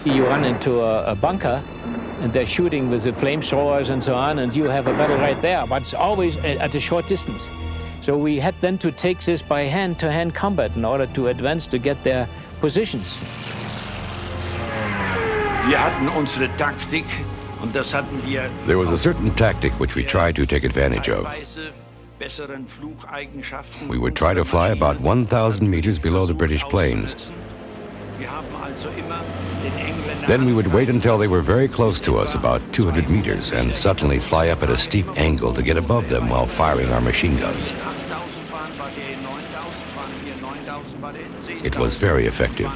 You run into a bunker, and they're shooting with the flamethrowers and so on, and you have a battle right there, but it's always at a short distance. So we had then to take this by hand-to-hand combat in order to advance to get their positions. There was a certain tactic which we tried to take advantage of. We would try to fly about 1,000 meters below the British planes. Then we would wait until they were very close to us, about 200 meters, and suddenly fly up at a steep angle to get above them while firing our machine guns. It was very effective.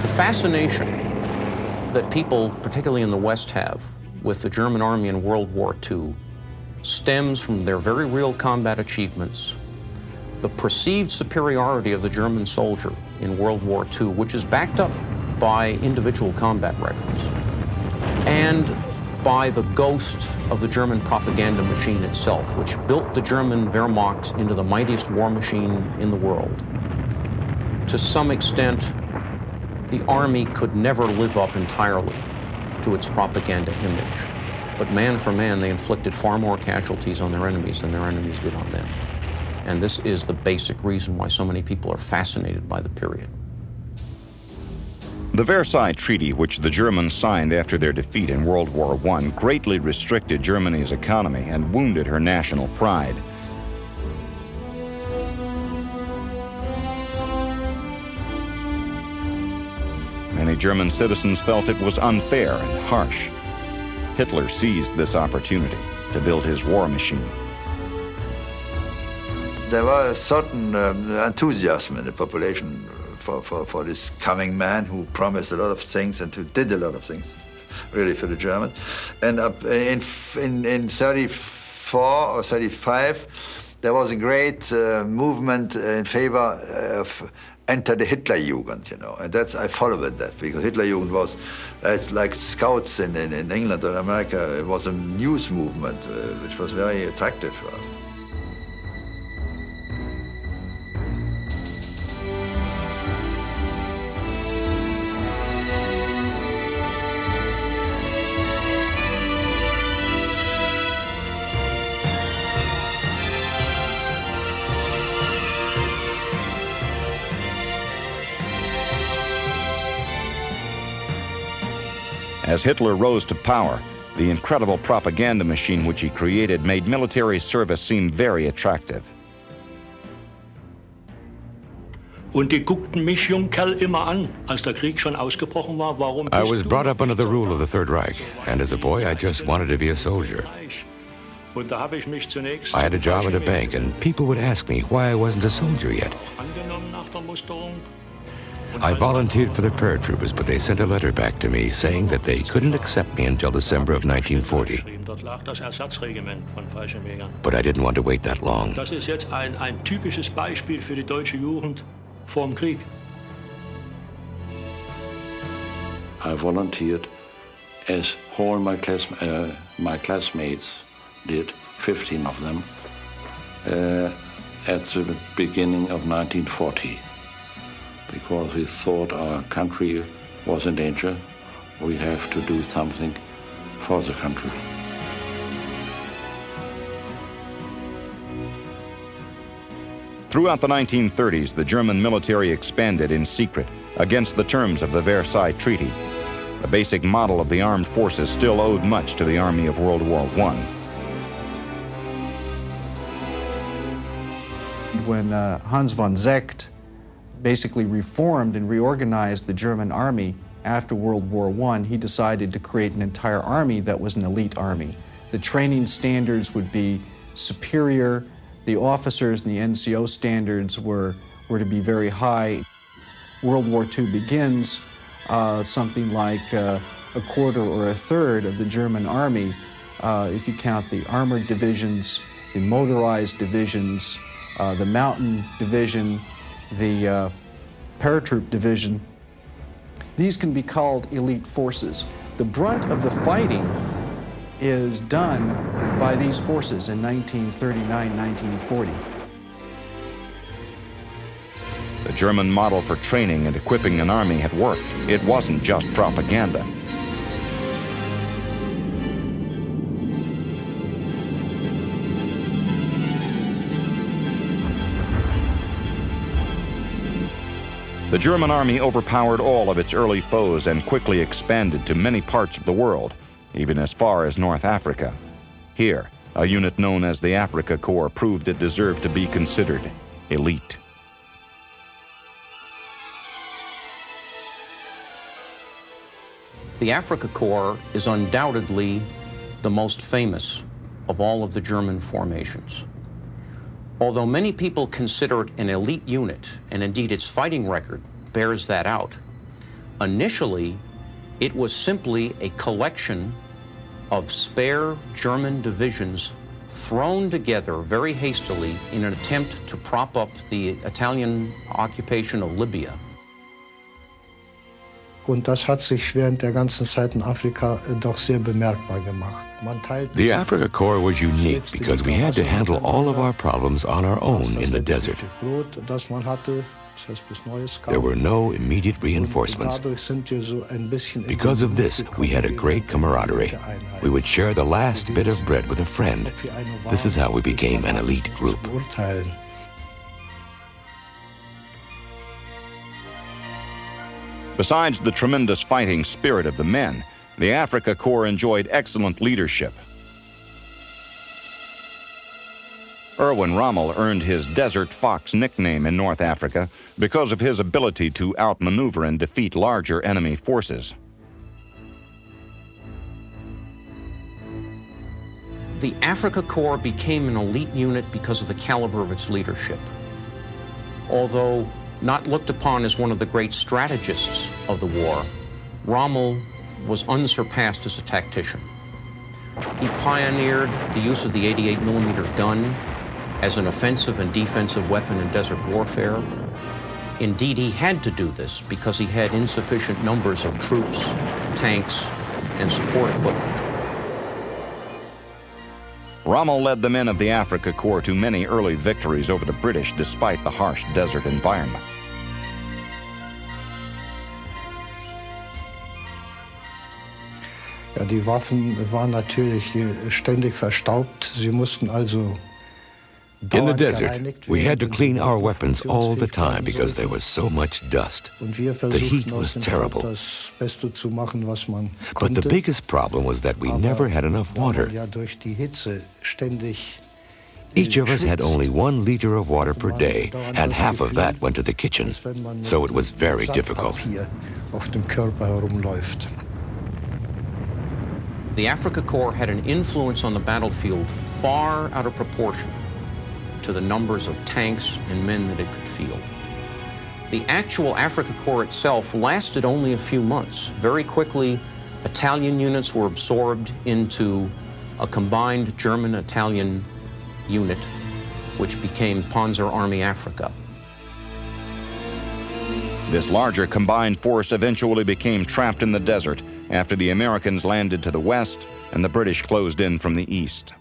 The fascination that people, particularly in the West, have with the German army in World War II stems from their very real combat achievements, the perceived superiority of the German soldier in World War II, which is backed up by individual combat records, and by the ghost of the German propaganda machine itself, which built the German Wehrmacht into the mightiest war machine in the world. To some extent, the army could never live up entirely to its propaganda image. But man for man, they inflicted far more casualties on their enemies than their enemies did on them. And this is the basic reason why so many people are fascinated by the period. The Versailles Treaty, which the Germans signed after their defeat in World War I, greatly restricted Germany's economy and wounded her national pride. Many German citizens felt it was unfair and harsh. Hitler seized this opportunity to build his war machine. There was a certain enthusiasm in the population for this coming man who promised a lot of things and who did a lot of things, really, for the Germans. And in 34 or 35, there was a great movement in favor of enter the Hitlerjugend, you know, and I followed that, because Hitlerjugend was, it's like scouts in England or America. It was a news movement, which was very attractive for us. As Hitler rose to power, the incredible propaganda machine which he created made military service seem very attractive. Und die guckten mich, jungen Kerl, immer an, als der Krieg schon ausgebrochen war. Warum I was brought up under the rule of the Third Reich, and as a boy, I just wanted to be a soldier. Und da habe ich mich zunächst I had a job at a bank, and people would ask me why I wasn't a soldier yet. angenommen nach der Musterung. I volunteered for the paratroopers, but they sent a letter back to me saying that they couldn't accept me until December of 1940. Dort lag das Ersatzregiment von Fallschirmjägern. But I didn't want to wait that long. Das ist jetzt ein typisches Beispiel für die deutsche Jugend vor dem Krieg. I volunteered as all my classmates did, 15 of them, at the beginning of 1940. Because we thought our country was in danger, we have to do something for the country. Throughout the 1930s, the German military expanded in secret against the terms of the Versailles Treaty. The basic model of the armed forces still owed much to the Army of World War I. When Hans von Zecht basically reformed and reorganized the German army after World War I, he decided to create an entire army that was an elite army. The training standards would be superior. The officers and the NCO standards were to be very high. World War II begins, something like a quarter or a third of the German army, if you count the armored divisions, the motorized divisions, the mountain division, the paratroop division. These can be called elite forces. The brunt of the fighting is done by these forces in 1939, 1940. The German model for training and equipping an army had worked. It wasn't just propaganda. The German army overpowered all of its early foes and quickly expanded to many parts of the world, even as far as North Africa. Here, a unit known as the Afrika Korps proved it deserved to be considered elite. The Afrika Korps is undoubtedly the most famous of all of the German formations. Although many people consider it an elite unit, and indeed its fighting record bears that out, initially it was simply a collection of spare German divisions thrown together very hastily in an attempt to prop up the Italian occupation of Libya. Und das hat sich während der ganzen Zeit in Afrika doch sehr bemerkbar gemacht. The Afrika Korps was unique because we had to handle all of our problems on our own in the desert. There were no immediate reinforcements. Because of this, we had a great camaraderie. We would share the last bit of bread with a friend. This is how we became an elite group. Besides the tremendous fighting spirit of the men, the Afrika Korps enjoyed excellent leadership. Erwin Rommel earned his Desert Fox nickname in North Africa because of his ability to outmaneuver and defeat larger enemy forces. The Afrika Korps became an elite unit because of the caliber of its leadership. Although not looked upon as one of the great strategists of the war, Rommel was unsurpassed as a tactician. He pioneered the use of the 88mm gun as an offensive and defensive weapon in desert warfare. Indeed, he had to do this because he had insufficient numbers of troops, tanks, and support equipment. Rommel led the men of the Afrika Korps to many early victories over the British despite the harsh desert environment. Ja, die Waffen waren natürlich ständig verstaubt. Sie mussten also In the desert, we had to clean our weapons all the time because there was so much dust. The heat was terrible. But the biggest problem was that we never had enough water. Each of us had only 1 liter of water per day, and half of that went to the kitchen. So it was very difficult. The Afrika Korps had an influence on the battlefield far out of proportion to the numbers of tanks and men that it could field. The actual Afrika Korps itself lasted only a few months. Very quickly, Italian units were absorbed into a combined German-Italian unit, which became Panzer Army Africa. This larger combined force eventually became trapped in the desert after the Americans landed to the west and the British closed in from the east.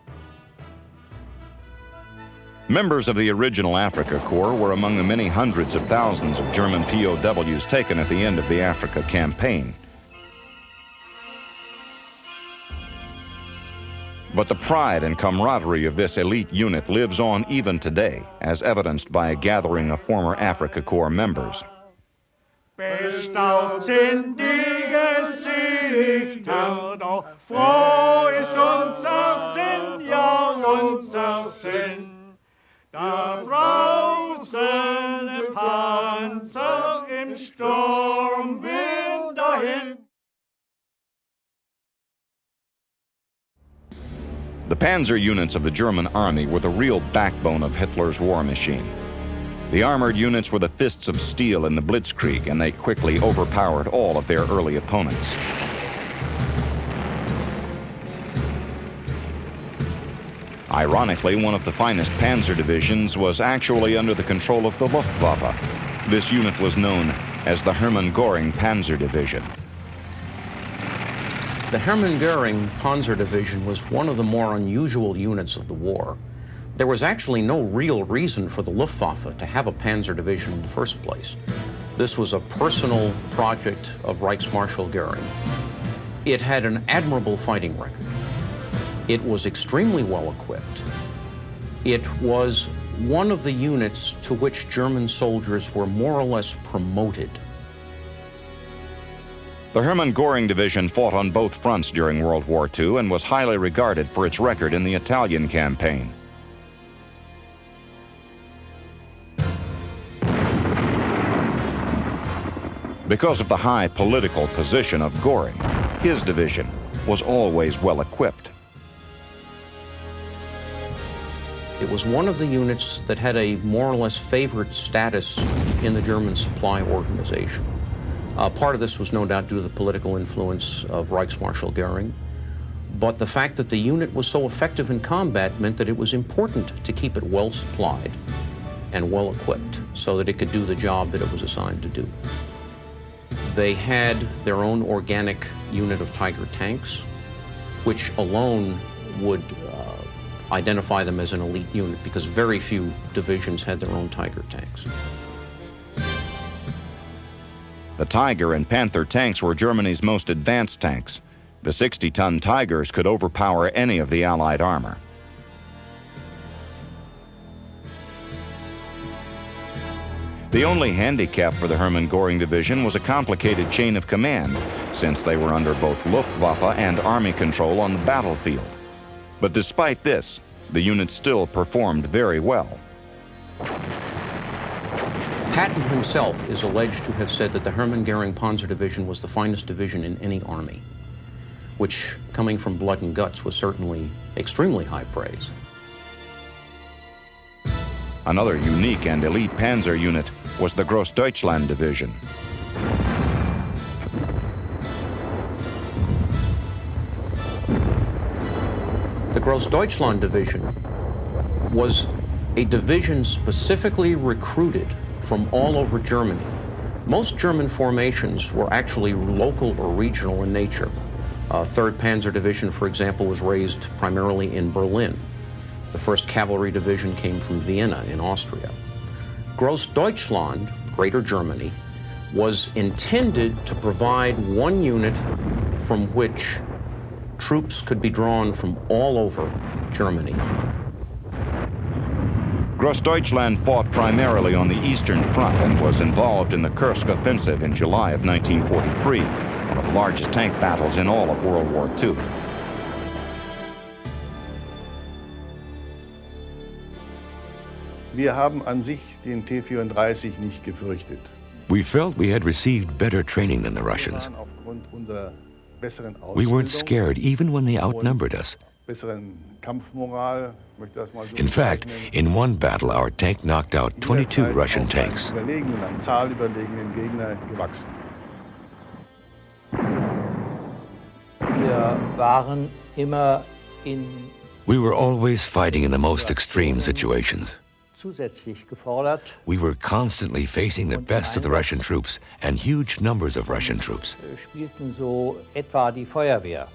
Members of the original Afrika Korps were among the many hundreds of thousands of German POWs taken at the end of the Africa campaign. But the pride and camaraderie of this elite unit lives on even today, as evidenced by a gathering of former Afrika Korps members. Bestaubt sind die Gesichter, doch froh ist unser Sinn, ja unser Sinn. Da brausen im Panzer im Sturmwind dahin. The panzer units of the German army were the real backbone of Hitler's war machine. The armored units were the fists of steel in the Blitzkrieg, and they quickly overpowered all of their early opponents. Ironically, one of the finest panzer divisions was actually under the control of the Luftwaffe. This unit was known as the Hermann Göring Panzer Division. The Hermann Göring Panzer Division was one of the more unusual units of the war There was actually no real reason for the Luftwaffe to have a Panzer division in the first place. This was a personal project of Reichsmarschall Goering. It had an admirable fighting record. It was extremely well equipped. It was one of the units to which German soldiers were more or less promoted. The Hermann Göring Division fought on both fronts during World War II and was highly regarded for its record in the Italian campaign. Because of the high political position of Göring, his division was always well equipped. It was one of the units that had a more or less favored status in the German supply organization. Part of this was no doubt due to the political influence of Reichsmarschall Goering, but the fact that the unit was so effective in combat meant that it was important to keep it well supplied and well equipped so that it could do the job that it was assigned to do. They had their own organic unit of Tiger tanks, which alone would identify them as an elite unit because very few divisions had their own Tiger tanks. The Tiger and Panther tanks were Germany's most advanced tanks. The 60-ton Tigers could overpower any of the Allied armor. The only handicap for the Hermann Göring Division was a complicated chain of command, since they were under both Luftwaffe and Army control on the battlefield. But despite this, the unit still performed very well. Patton himself is alleged to have said that the Hermann Göring Panzer Division was the finest division in any army, which, coming from blood and guts, was certainly extremely high praise. Another unique and elite panzer unit was the Grossdeutschland Division. The Grossdeutschland Division was a division specifically recruited from all over Germany. Most German formations were actually local or regional in nature. 3rd Panzer Division, for example, was raised primarily in Berlin. The 1st Cavalry Division came from Vienna in Austria. Grossdeutschland, Greater Germany, was intended to provide one unit from which troops could be drawn from all over Germany. Grossdeutschland fought primarily on the Eastern Front and was involved in the Kursk Offensive in July of 1943, one of the largest tank battles in all of World War II. Wir haben an sich den T-34 nicht gefürchtet. We felt we had received better training than the Russians. Aufgrund unserer besseren We weren't Ausbildung scared even when they outnumbered us. besseren Kampfmoral, möchte das mal so In fact, bezeichnen. in one battle, our tank knocked out 22 Jederzeit Russian auf tanks. einen überlegenen, an Zahl überlegenen Gegner gewachsen. Wir waren immer in We were always fighting in the most extreme situations. zusätzlich gefordert. We were constantly facing the best of the Russian troops and huge numbers of Russian troops. Spielten so etwa die Feuerwehr,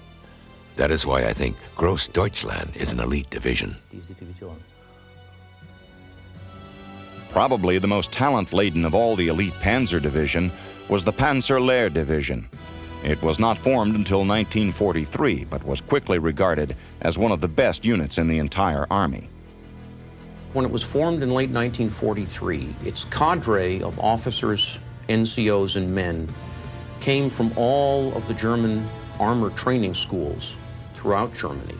That is why I think Grossdeutschland is an elite division. diese Division. Probably the most talent-laden of all the elite Panzer Division was the Panzerlehr Division. It was not formed until 1943, but was quickly regarded as one of the best units in the entire army. When it was formed in late 1943, its cadre of officers, NCOs, and men came from all of the German armor training schools throughout Germany.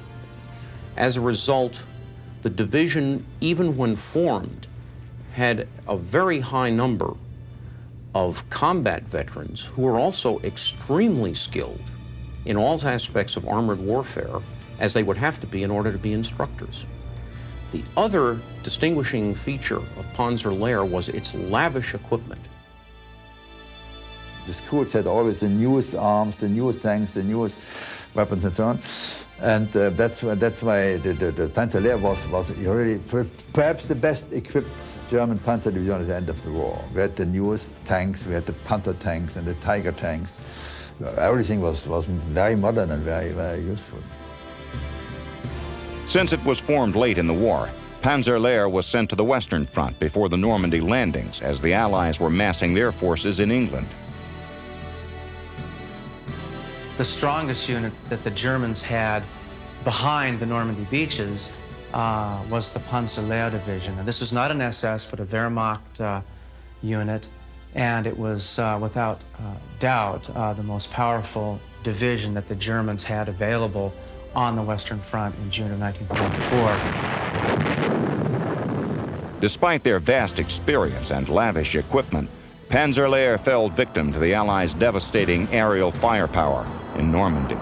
As a result, the division, even when formed, had a very high number of combat veterans who were also extremely skilled in all aspects of armored warfare, as they would have to be in order to be instructors. The other distinguishing feature of Panzerlehr was its lavish equipment. The schools had always the newest arms, the newest tanks, the newest weapons and so on. And that's why the Panzerlehr was really perhaps the best equipped German Panzer Division at the end of the war. We had the newest tanks, we had the Panther tanks and the Tiger tanks. Everything was very modern and very, very useful. Since it was formed late in the war, Panzerlehr was sent to the Western Front before the Normandy landings as the Allies were massing their forces in England. The strongest unit that the Germans had behind the Normandy beaches was the Panzerlehr Division. And this was not an SS, but a Wehrmacht unit, and it was without doubt the most powerful division that the Germans had available on the Western Front in June of 1944. Despite their vast experience and lavish equipment, Panzerlehr fell victim to the Allies' devastating aerial firepower in Normandy.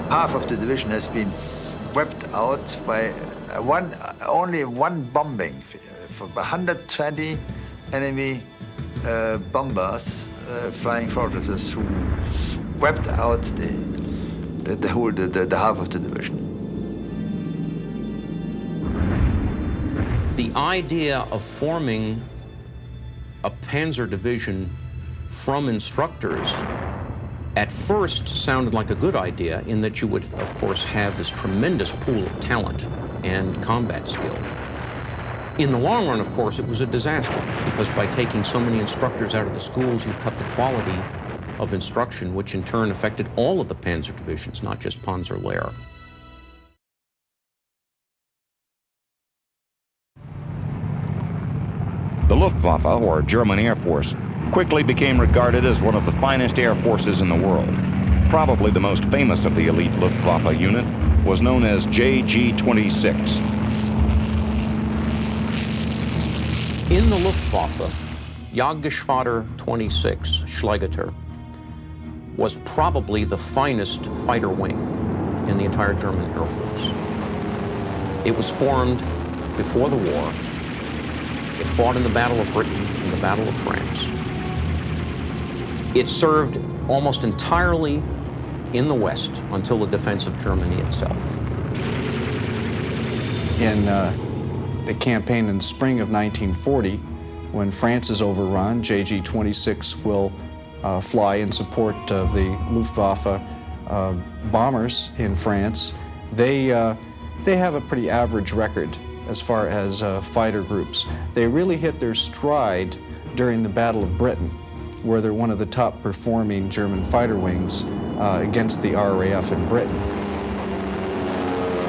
Half of the division has been swept out by only one bombing for 120 enemy bombers, flying fortresses, who swept out the half of the division. The idea of forming a panzer division from instructors at first sounded like a good idea, in that you would, of course, have this tremendous pool of talent and combat skill. In the long run, of course, it was a disaster, because by taking so many instructors out of the schools, you cut the quality of instruction, which in turn affected all of the panzer divisions, not just Panzerlehr. The Luftwaffe, or German Air Force, quickly became regarded as one of the finest air forces in the world. Probably the most famous of the elite Luftwaffe unit was known as JG-26. In the Luftwaffe, Jagdgeschwader 26, Schlegeter, was probably the finest fighter wing in the entire German Air Force. It was formed before the war. It fought in the Battle of Britain and the Battle of France. It served almost entirely in the West until the defense of Germany itself. In the campaign in the spring of 1940, when France is overrun, JG-26 will fly in support of the Luftwaffe bombers in France. They have a pretty average record as far as fighter groups. They really hit their stride during the Battle of Britain, where they're one of the top performing German fighter wings against the RAF in Britain.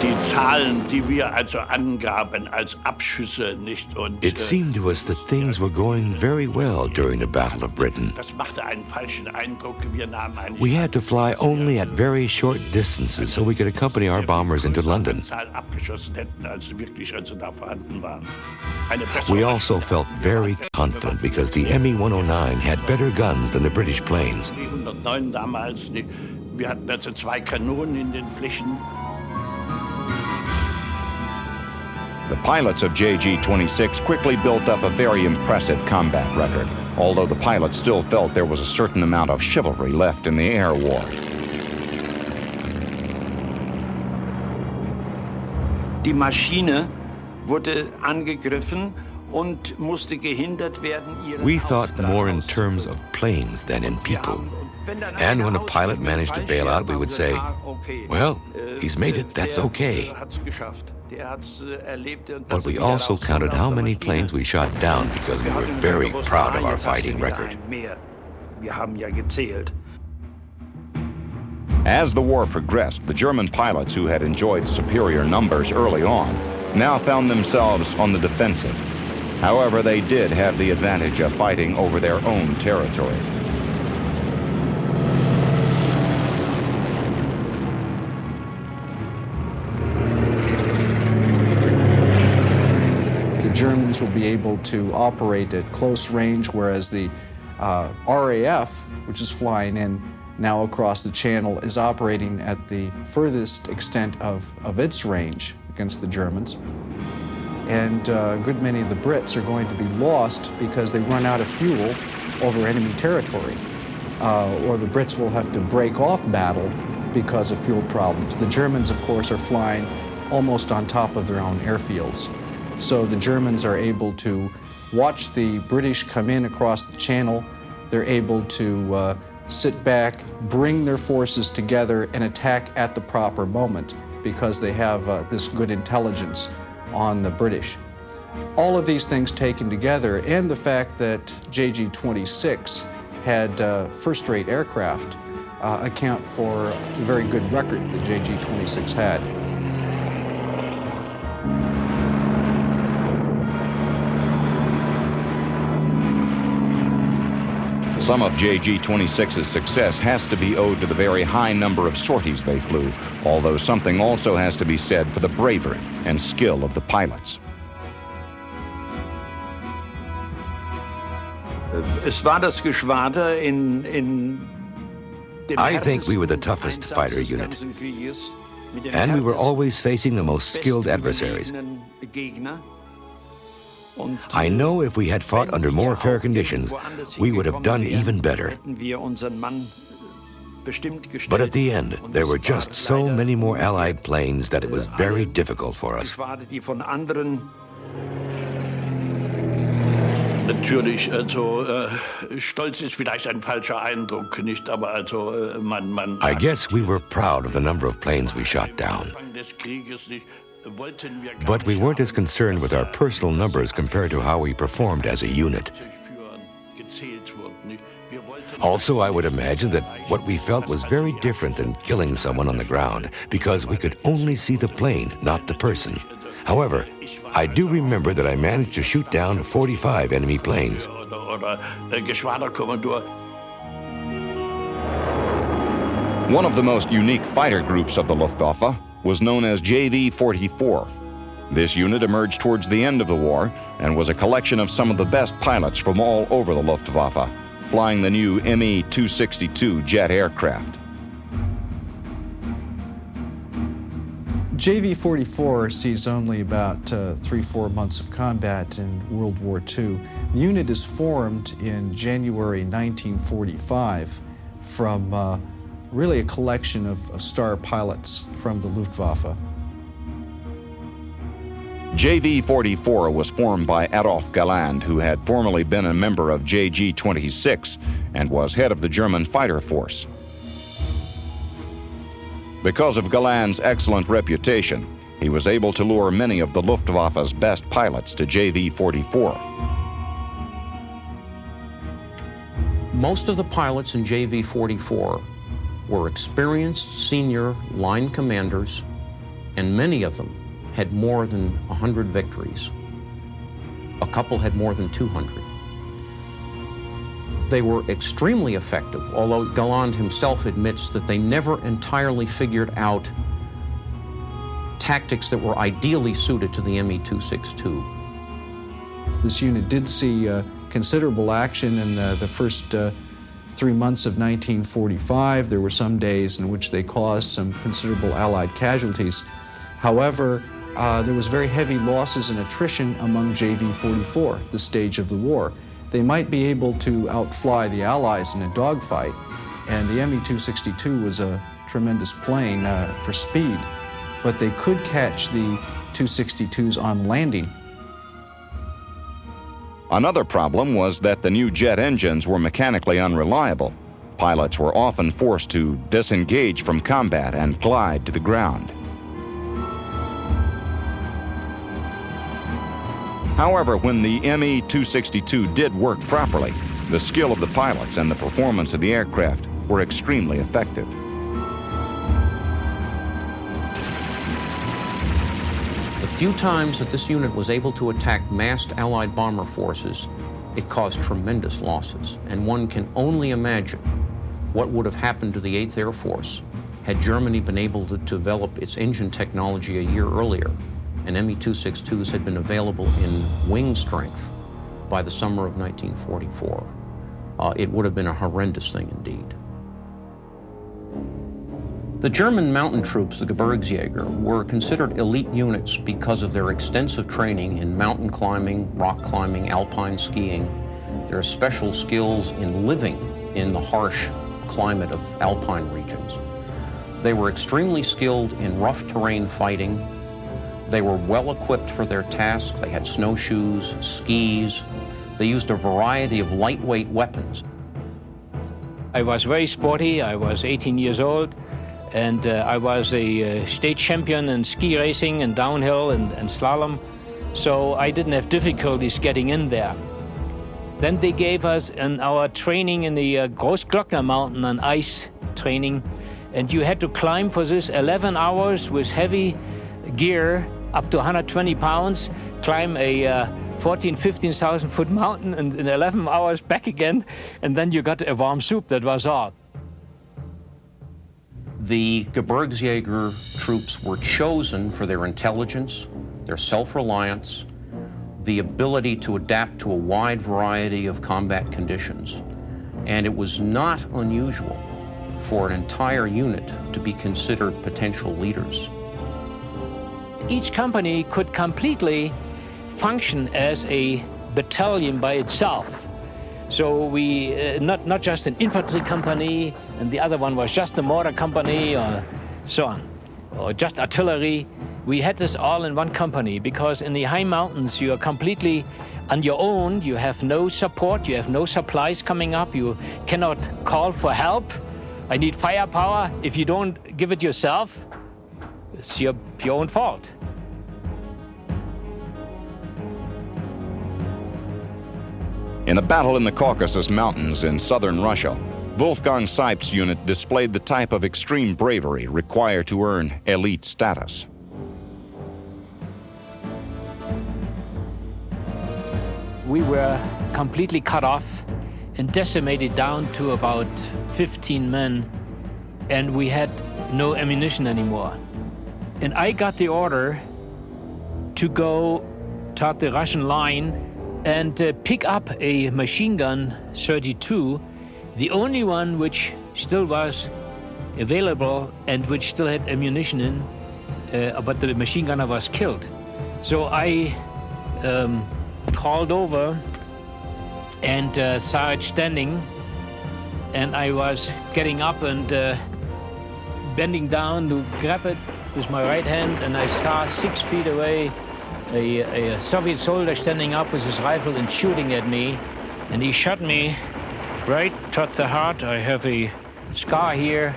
Die Zahlen, die wir also angaben als Abschüsse, nicht? Und it seemed to us that things were going very well during the Battle of Britain. das machte einen falschen Eindruck. Wir nahmen eigentlich We had to fly only at very short distances so we could accompany our bombers into London. Zahl abgeschossen hätten, als wirklich also da vorhanden waren. We also felt very confident because the Me-109 had better guns than the British planes. Die 109 damals, wir hatten also 2 Kanonen in den Flächen. The pilots of JG-26 quickly built up a very impressive combat record, although the pilots still felt there was a certain amount of chivalry left in the air war. Die Maschine wurde angegriffen und musste gehindert werden. We thought more in terms of planes than in people. And when a pilot managed to bail out, we would say, well, he's made it, that's okay. But we also counted how many planes we shot down because we were very proud of our fighting record. As the war progressed, the German pilots, who had enjoyed superior numbers early on, now found themselves on the defensive. However, they did have the advantage of fighting over their own territory. Germans will be able to operate at close range, whereas the RAF, which is flying in now across the channel, is operating at the furthest extent of its range against the Germans. And a good many of the Brits are going to be lost because they run out of fuel over enemy territory. Or the Brits will have to break off battle because of fuel problems. The Germans, of course, are flying almost on top of their own airfields. So the Germans are able to watch the British come in across the channel. They're able to sit back, bring their forces together, and attack at the proper moment because they have this good intelligence on the British. All of these things taken together, and the fact that JG-26 had first-rate aircraft, account for the very good record that JG-26 had. Some of JG-26's success has to be owed to the very high number of sorties they flew, although something also has to be said for the bravery and skill of the pilots. I think we were the toughest fighter unit, and we were always facing the most skilled adversaries. I know if we had fought under more fair conditions, we would have done even better. But at the end, there were just so many more Allied planes that it was very difficult for us. Natürlich, also stolz ist vielleicht ein falscher Eindruck, nicht, aber also man I guess we were proud of the number of planes we shot down. But we weren't as concerned with our personal numbers compared to how we performed as a unit. Also, I would imagine that what we felt was very different than killing someone on the ground, because we could only see the plane, not the person. However, I do remember that I managed to shoot down 45 enemy planes. One of the most unique fighter groups of the Luftwaffe was known as JV-44. This unit emerged towards the end of the war and was a collection of some of the best pilots from all over the Luftwaffe, flying the new Me-262 jet aircraft. JV-44 sees only about 3-4 months of combat in World War II. The unit is formed in January 1945 from really a collection of star pilots from the Luftwaffe. JV-44 was formed by Adolf Galland, who had formerly been a member of JG-26 and was head of the German fighter force. Because of Galland's excellent reputation, he was able to lure many of the Luftwaffe's best pilots to JV-44. Most of the pilots in JV-44 were experienced senior line commanders, and many of them had more than 100 victories. A couple had more than 200. They were extremely effective, although Galland himself admits that they never entirely figured out tactics that were ideally suited to the Me-262. This unit did see considerable action in the first 3 months of 1945. There were some days in which they caused some considerable Allied casualties. However, there was very heavy losses and attrition among JV-44, the stage of the war. They might be able to outfly the Allies in a dogfight, and the Me-262 was a tremendous plane for speed, but they could catch the 262s on landing. Another problem was that the new jet engines were mechanically unreliable. Pilots were often forced to disengage from combat and glide to the ground. However, when the Me-262 did work properly, the skill of the pilots and the performance of the aircraft were extremely effective. The few times that this unit was able to attack massed Allied bomber forces, it caused tremendous losses, and one can only imagine what would have happened to the 8th Air Force had Germany been able to develop its engine technology a year earlier, and Me-262s had been available in wing strength by the summer of 1944. It would have been a horrendous thing indeed. The German mountain troops, the Gebirgsjäger, were considered elite units because of their extensive training in mountain climbing, rock climbing, alpine skiing, their special skills in living in the harsh climate of alpine regions. They were extremely skilled in rough terrain fighting. They were well equipped for their tasks. They had snowshoes, skis. They used a variety of lightweight weapons. I was very sporty. I was 18 years old, and I was a state champion in ski racing and downhill and slalom, so I didn't have difficulties getting in there. Then they gave us our training in the Großglockner Mountain an ice training, and you had to climb for this 11 hours with heavy gear up to 120 pounds, climb a 15,000 foot mountain and in 11 hours back again, and then you got a warm soup, that was all. The Gebirgsjäger troops were chosen for their intelligence, their self-reliance, the ability to adapt to a wide variety of combat conditions. And it was not unusual for an entire unit to be considered potential leaders. Each company could completely function as a battalion by itself. So we, not just an infantry company, and the other one was just a mortar company, or so on, or just artillery. We had this all in one company, because in the high mountains you are completely on your own. You have no support, you have no supplies coming up, you cannot call for help. I need firepower. If you don't give it yourself, it's your own fault. In a battle in the Caucasus Mountains in southern Russia, Wolfgang Seip's unit displayed the type of extreme bravery required to earn elite status. We were completely cut off and decimated down to about 15 men, and we had no ammunition anymore. And I got the order to go toward the Russian line and pick up a machine gun 32, the only one which still was available and which still had ammunition in, but the machine gunner was killed. So I crawled over and saw it standing, and I was getting up and bending down to grab it with my right hand, and I saw 6 feet away a Soviet soldier standing up with his rifle and shooting at me, and he shot me right toward the heart. I have a scar here,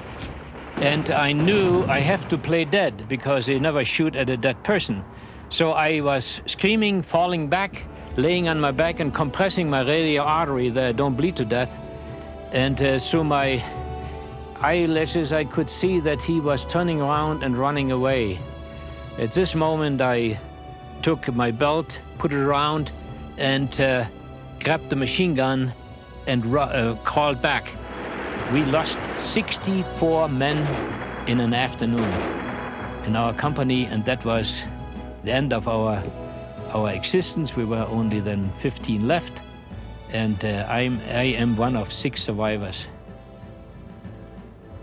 and I knew I have to play dead because they never shoot at a dead person. So I was screaming, falling back, laying on my back and compressing my radial artery that I don't bleed to death. And through my eyelashes, I could see that he was turning around and running away. At this moment, I took my belt, put it around, and grabbed the machine gun and crawled back. We lost 64 men in an afternoon in our company, and that was the end of our existence. We were only then 15 left, and I am one of 6 survivors.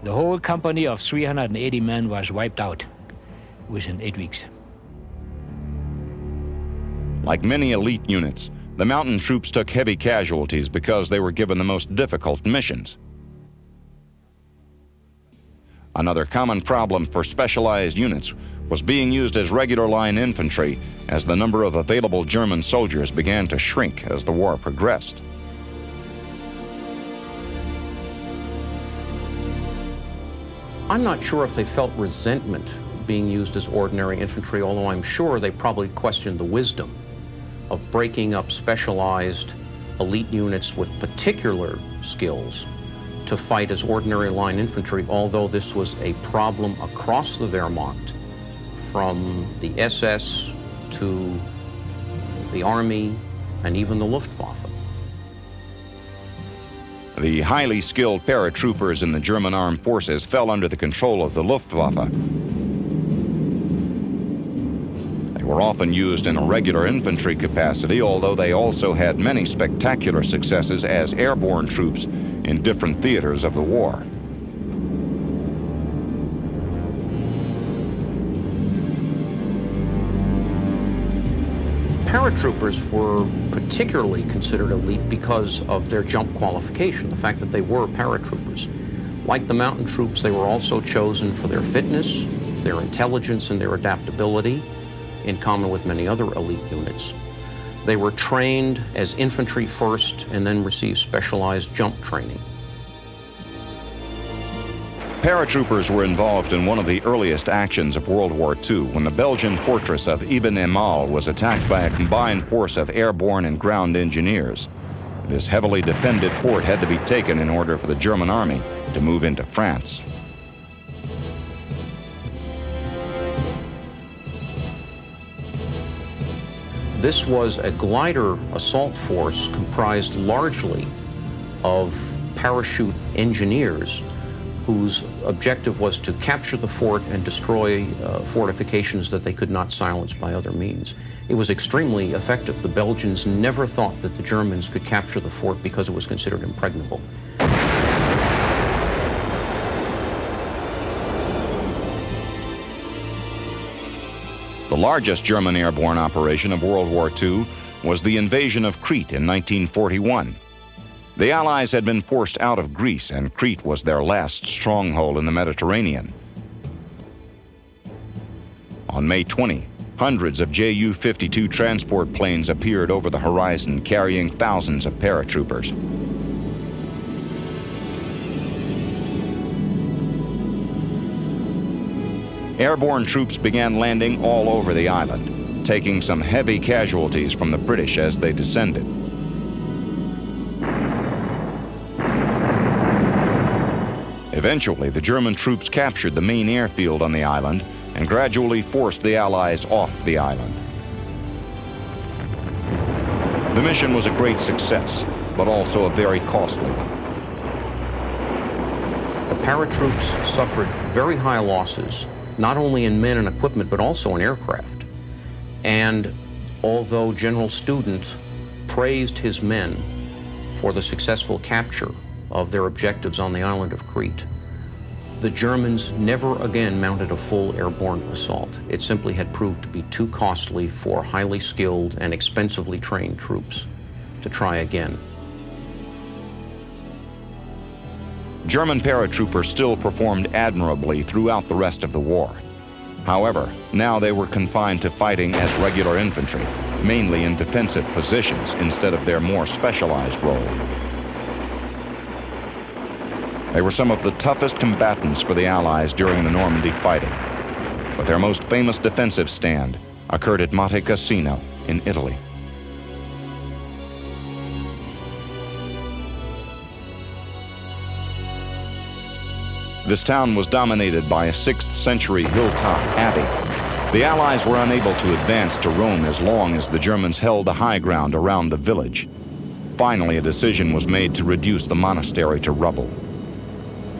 The whole company of 380 men was wiped out within 8 weeks. Like many elite units, the mountain troops took heavy casualties because they were given the most difficult missions. Another common problem for specialized units was being used as regular line infantry as the number of available German soldiers began to shrink as the war progressed. I'm not sure if they felt resentment being used as ordinary infantry, although I'm sure they probably questioned the wisdom of breaking up specialized elite units with particular skills to fight as ordinary line infantry, although this was a problem across the Wehrmacht, from the SS to the Army and even the Luftwaffe. The highly skilled paratroopers in the German armed forces fell under the control of the Luftwaffe. They were often used in a regular infantry capacity, although they also had many spectacular successes as airborne troops in different theaters of the war. Paratroopers were particularly considered elite because of their jump qualification, the fact that they were paratroopers. Like the mountain troops, they were also chosen for their fitness, their intelligence, and their adaptability, in common with many other elite units. They were trained as infantry first and then received specialized jump training. Paratroopers were involved in one of the earliest actions of World War II when the Belgian fortress of Ibn Emal was attacked by a combined force of airborne and ground engineers. This heavily defended fort had to be taken in order for the German army to move into France. This was a glider assault force comprised largely of parachute engineers whose objective was to capture the fort and destroy fortifications that they could not silence by other means. It was extremely effective. The Belgians never thought that the Germans could capture the fort because it was considered impregnable. The largest German airborne operation of World War II was the invasion of Crete in 1941. The Allies had been forced out of Greece, and Crete was their last stronghold in the Mediterranean. On May 20, hundreds of Ju-52 transport planes appeared over the horizon, carrying thousands of paratroopers. Airborne troops began landing all over the island, taking some heavy casualties from the British as they descended. Eventually, the German troops captured the main airfield on the island and gradually forced the Allies off the island. The mission was a great success, but also a very costly one. The paratroops suffered very high losses, not only in men and equipment, but also in aircraft. And although General Student praised his men for the successful capture of their objectives on the island of Crete, the Germans never again mounted a full airborne assault. It simply had proved to be too costly for highly skilled and expensively trained troops to try again. German paratroopers still performed admirably throughout the rest of the war. However, now they were confined to fighting as regular infantry, mainly in defensive positions instead of their more specialized role. They were some of the toughest combatants for the Allies during the Normandy fighting, but their most famous defensive stand occurred at Monte Cassino in Italy. This town was dominated by a 6th century hilltop abbey. The Allies were unable to advance to Rome as long as the Germans held the high ground around the village. Finally, a decision was made to reduce the monastery to rubble.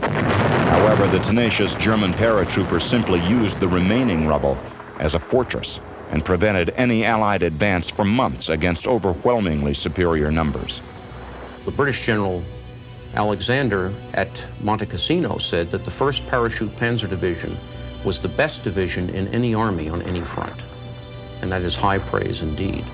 However, the tenacious German paratroopers simply used the remaining rubble as a fortress and prevented any Allied advance for months against overwhelmingly superior numbers. The British General Alexander at Monte Cassino said that the 1st Parachute Panzer Division was the best division in any army on any front. And that is high praise indeed.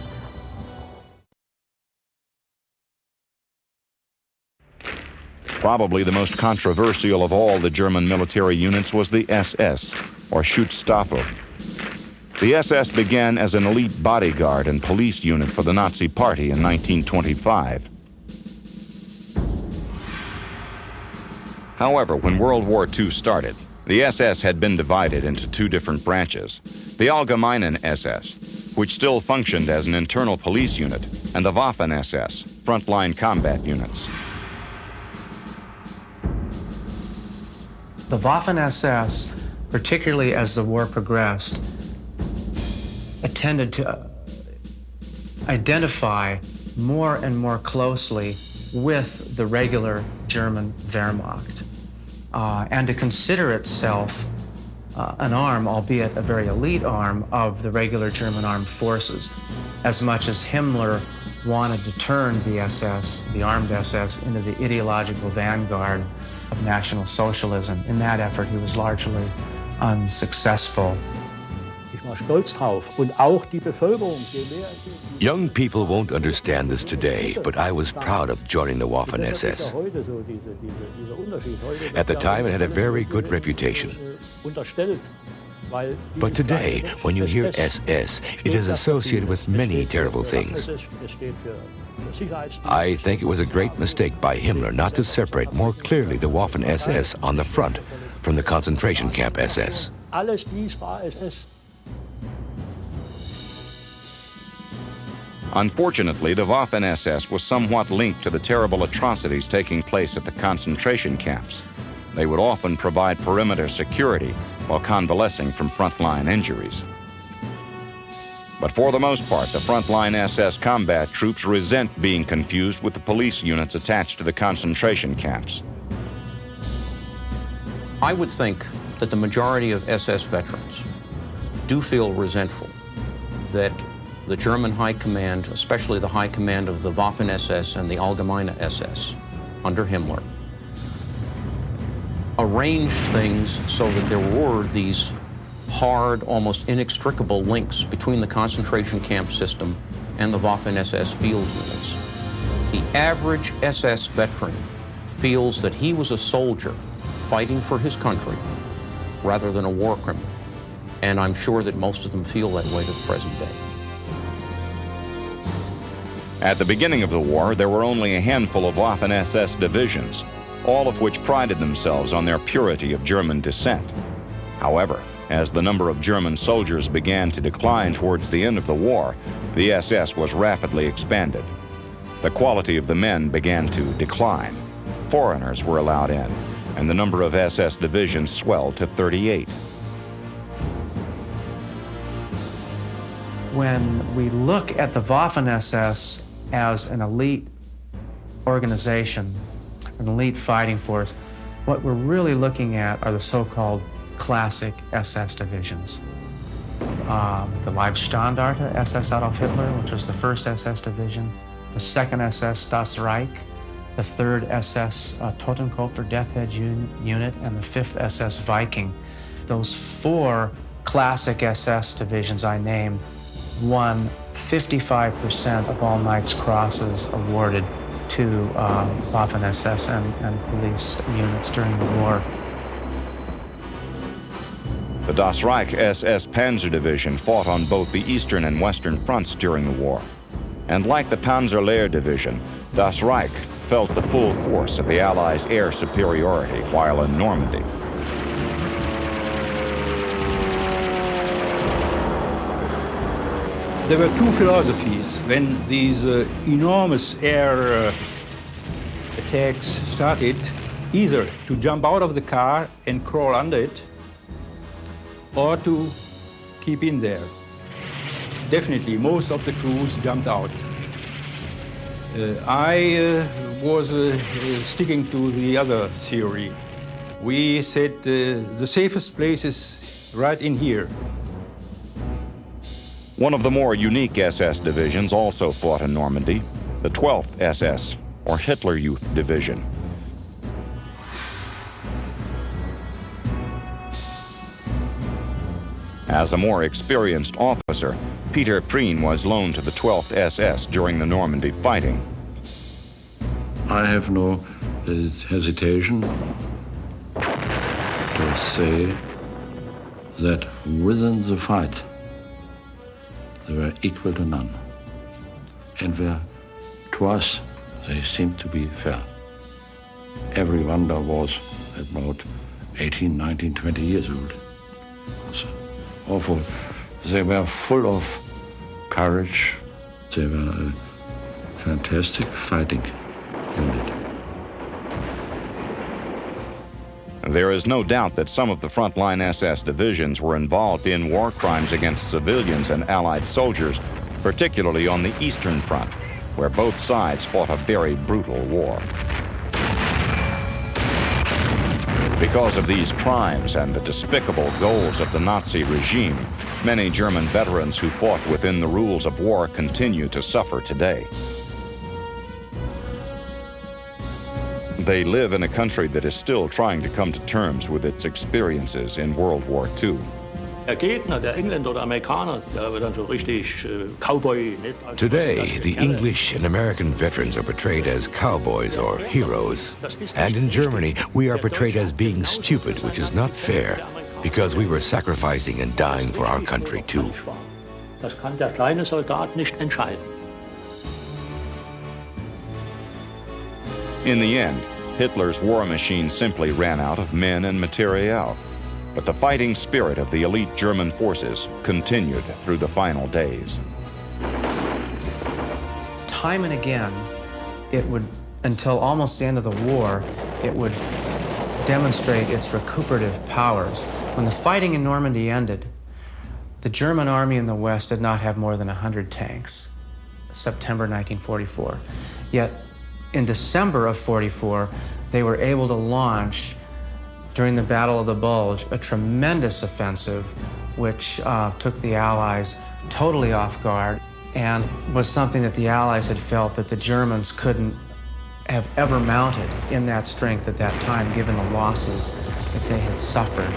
Probably the most controversial of all the German military units was the SS, or Schutzstaffel. The SS began as an elite bodyguard and police unit for the Nazi Party in 1925. However, when World War II started, the SS had been divided into two different branches: the Allgemeinen SS, which still functioned as an internal police unit, and the Waffen-SS, frontline combat units. The Waffen-SS, particularly as the war progressed, tended to identify more and more closely with the regular German Wehrmacht, and to consider itself an arm, albeit a very elite arm, of the regular German armed forces, as much as Himmler wanted to turn the SS, the armed SS, into the ideological vanguard of National Socialism. In that effort, he was largely unsuccessful. Young people won't understand this today, but I was proud of joining the Waffen-SS. At the time, it had a very good reputation. But today, when you hear SS, it is associated with many terrible things. I think it was a great mistake by Himmler not to separate more clearly the Waffen-SS on the front from the concentration camp SS. Alles dies war SS. Unfortunately, the Waffen-SS was somewhat linked to the terrible atrocities taking place at the concentration camps. They would often provide perimeter security while convalescing from frontline injuries. But for the most part, the frontline SS combat troops resent being confused with the police units attached to the concentration camps. I would think that the majority of SS veterans do feel resentful that the German High Command, especially the High Command of the Waffen-SS and the Allgemeine SS under Himmler, arranged things so that there were these hard, almost inextricable links between the concentration camp system and the Waffen-SS field units. The average SS veteran feels that he was a soldier fighting for his country rather than a war criminal. And I'm sure that most of them feel that way to the present day. At the beginning of the war, there were only a handful of Waffen-SS divisions, all of which prided themselves on their purity of German descent. However, as the number of German soldiers began to decline towards the end of the war, the SS was rapidly expanded. The quality of the men began to decline. Foreigners were allowed in, and the number of SS divisions swelled to 38. When we look at the Waffen-SS as an elite organization, an elite fighting force, what we're really looking at are the so-called classic SS divisions. The Leibstandarte SS Adolf Hitler, which was the first SS division, the second SS Das Reich, the third SS Totenkopf, Death Head unit, and the fifth SS Viking. Those four classic SS divisions I named won 55% of all Knight's Crosses awarded to Waffen-SS and police units during the war. The Das Reich SS Panzer Division fought on both the eastern and western fronts during the war. And like the Panzerlehr Division, Das Reich felt the full force of the Allies' air superiority while in Normandy. There were two philosophies when these enormous air attacks started, either to jump out of the car and crawl under it, or to keep in there. Definitely, most of the crews jumped out. I was sticking to the other theory. We said the safest place is right in here. One of the more unique SS divisions also fought in Normandy, the 12th SS, or Hitler Youth Division. As a more experienced officer, Peter Prien was loaned to the 12th SS during the Normandy fighting. I have no hesitation to say that within the fight, they were equal to none. And to us, they seemed to be fair. Everyone there was about 18, 19, 20 years old. Awful. They were full of courage. They were a fantastic fighting unit. There is no doubt that some of the frontline SS divisions were involved in war crimes against civilians and Allied soldiers, particularly on the Eastern Front, where both sides fought a very brutal war. Because of these crimes and the despicable goals of the Nazi regime, many German veterans who fought within the rules of war continue to suffer today. They live in a country that is still trying to come to terms with its experiences in World War II. Der Gegner, der Engländer oder Amerikaner, der wird dann so richtig Cowboy. Today, the English and American veterans are portrayed as cowboys or heroes. And in Germany, we are portrayed as being stupid, which is not fair, because we were sacrificing and dying for our country too. Das kann der kleine Soldat nicht entscheiden. In the end, Hitler's war machine simply ran out of men and materiel. But the fighting spirit of the elite German forces continued through the final days. Time and again, it would, until almost the end of the war, it would demonstrate its recuperative powers. When the fighting in Normandy ended, the German army in the West did not have more than 100 tanks, September 1944. Yet, in December of 44, they were able to launch, during the Battle of the Bulge, a tremendous offensive which took the Allies totally off guard and was something that the Allies had felt that the Germans couldn't have ever mounted in that strength at that time, given the losses that they had suffered.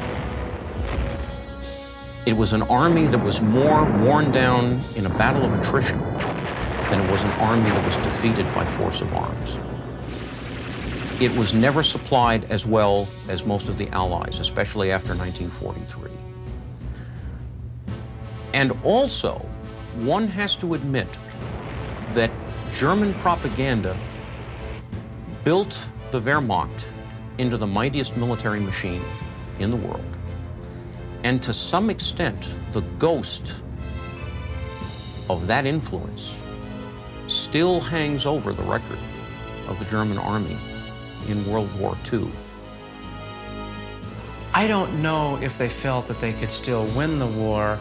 It was an army that was more worn down in a battle of attrition than it was an army that was defeated by force of arms. It was never supplied as well as most of the Allies, especially after 1943. And also, one has to admit that German propaganda built the Wehrmacht into the mightiest military machine in the world. And to some extent, the ghost of that influence still hangs over the record of the German army in World War II. I don't know if they felt that they could still win the war,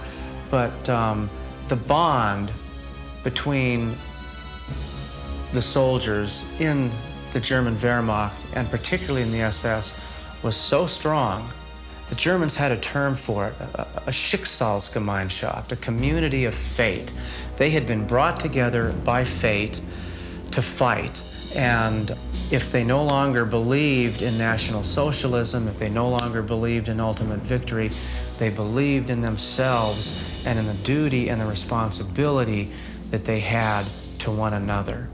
but the bond between the soldiers in the German Wehrmacht, and particularly in the SS, was so strong. The Germans had a term for it, a Schicksalsgemeinschaft, a community of fate. They had been brought together by fate to fight. And if they no longer believed in National Socialism, if they no longer believed in ultimate victory, they believed in themselves and in the duty and the responsibility that they had to one another.